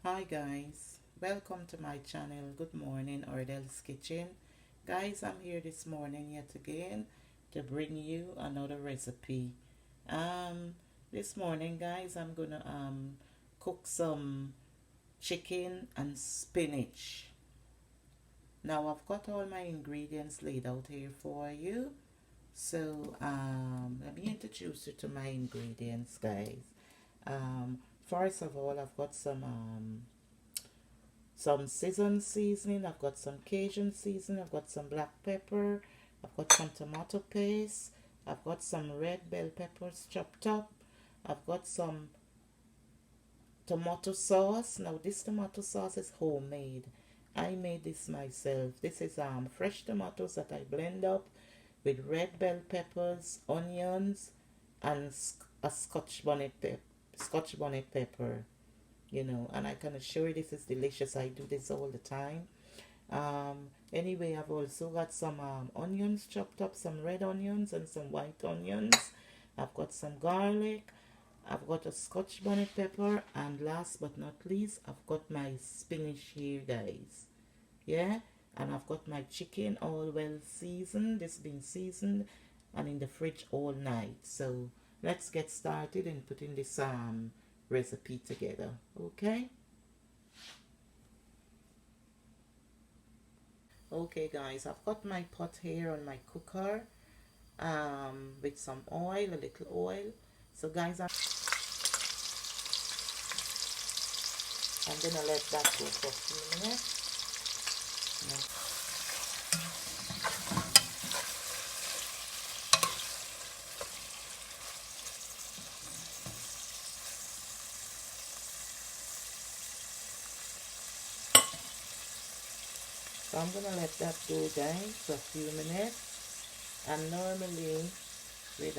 Hi guys, welcome to my channel. Good morning, Ordel's Kitchen. Guys, I'm here this morning yet again to bring you another recipe. Um, this morning, guys, I'm gonna cook some chicken and spinach. Now I've got all my ingredients laid out here for you. So let me introduce you to my ingredients, guys. First of all, I've got some seasoned seasoning. I've got some Cajun seasoning. I've got some black pepper. I've got some tomato paste. I've got some red bell peppers chopped up. I've got some tomato sauce. Now this tomato sauce is homemade. I made this myself. This is fresh tomatoes that I blend up with red bell peppers, onions, and a Scotch bonnet pepper. And I can assure you this is delicious. I do this all the time. Anyway, I've also got some onions chopped up, some red onions and some white onions. I've got some garlic. I've got a Scotch bonnet pepper, and last but not least, I've got my spinach here, guys. Yeah, and I've got my chicken all well seasoned. It's been seasoned and in the fridge all night. So let's get started in putting this recipe together. Okay. Okay guys, I've got my pot here on my cooker with some oil, a little oil. So guys, I'm gonna let that go for a few minutes. So I'm gonna let that go, guys, for a few minutes. And normally with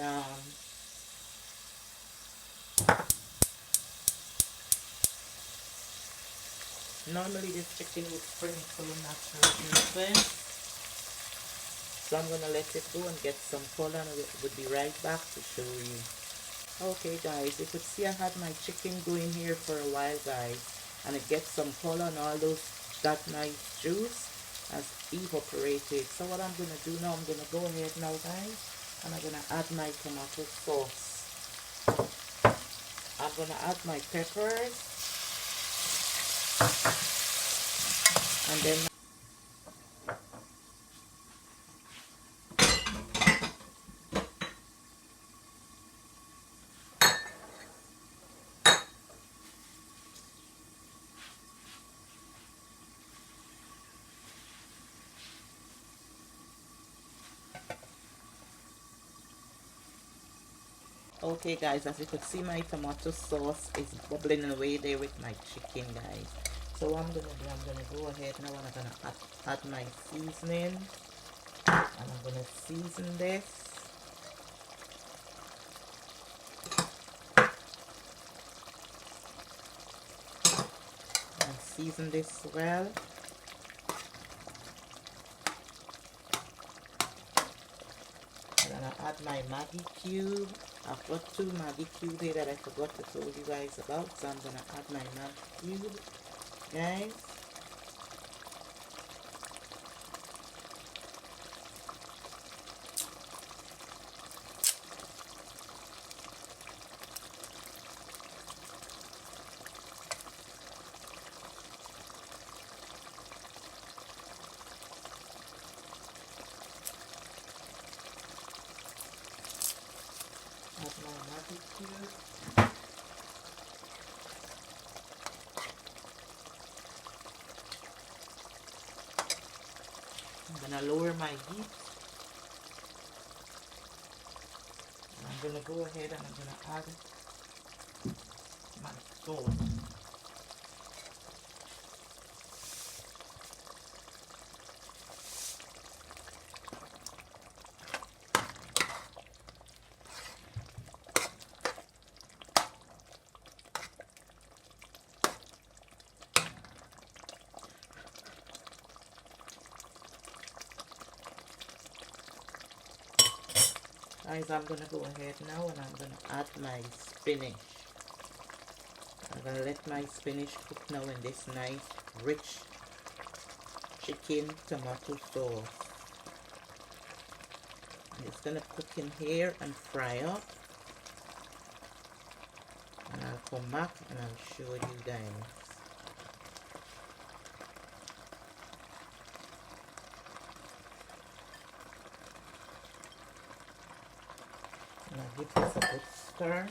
normally this chicken would spring full of natural ingredients. So I'm gonna let it go and get some color, and I would be right back to show you. Okay guys, you could see I had my chicken going here for a while, guys, and it gets some color, and all those that nice juice has evaporated. So what I'm gonna do now, I'm gonna go ahead now, guys, and I'm gonna add my tomato sauce. I'm gonna add my peppers, and then okay guys, as you could see, my tomato sauce is bubbling away there with my chicken, guys. So what I'm gonna go ahead now, and I'm gonna add my seasoning, and I'm gonna season this. And season this well. I'm gonna add my Maggie cube. I've got 2 Maggie cube here that I forgot to tell you guys about, so I'm gonna add my Maggie cube, guys. Add my Maggie cube. I'm gonna lower my heat. I'm gonna go ahead and I'm gonna add my salt. Guys, I'm gonna go ahead now and I'm gonna add my spinach. I'm gonna let my spinach cook now in this nice rich chicken tomato sauce. And it's gonna cook in here and fry up. And I'll come back and I'll show you guys. And I'll give this a good stir.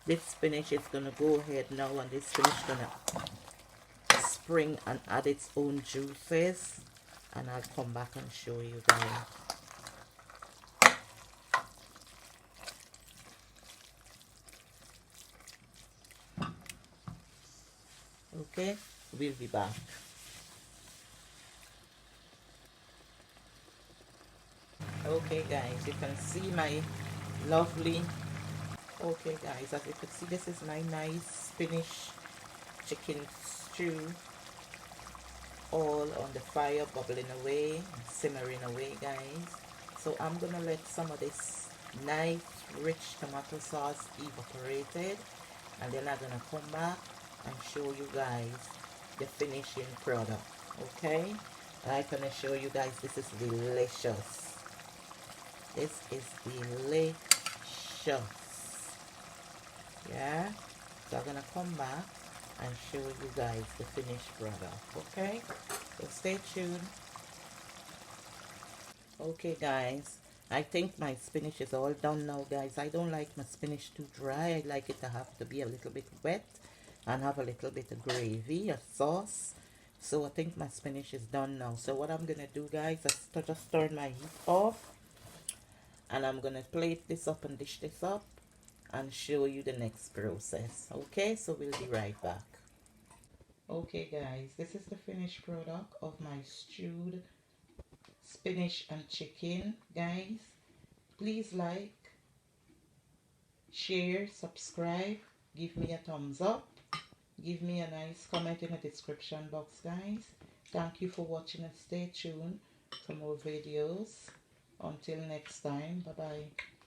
This spinach is gonna go ahead now, and this spinach is gonna spring and add its own juices, and I'll come back and show you guys. Okay, we'll be back. Okay guys, you can see my lovely, okay guys, as you can see, this is my nice spinach chicken stew, all on the fire, bubbling away, simmering away guys. So I'm gonna let some of this nice rich tomato sauce evaporated, and then I'm gonna come back and show you guys the finishing product. Okay, I'm gonna show you guys, this is delicious. This is delicious. Yeah, so I'm gonna come back and show you guys the finished product. Okay, so stay tuned. Okay guys, I think my spinach is all done now guys. I don't like my spinach too dry. I like it to have to be a little bit wet and have a little bit of gravy, a sauce. So I think my spinach is done now. So what I'm gonna do guys, I just turn my heat off, and I'm gonna plate this up and dish this up and show you the next process. Okay, so we'll be right back. Okay guys, this is the finished product of my stewed spinach and chicken guys. Please like, share, subscribe, give me a thumbs up, give me a nice comment in the description box guys. Thank you for watching, and stay tuned for more videos. Until next time, bye bye.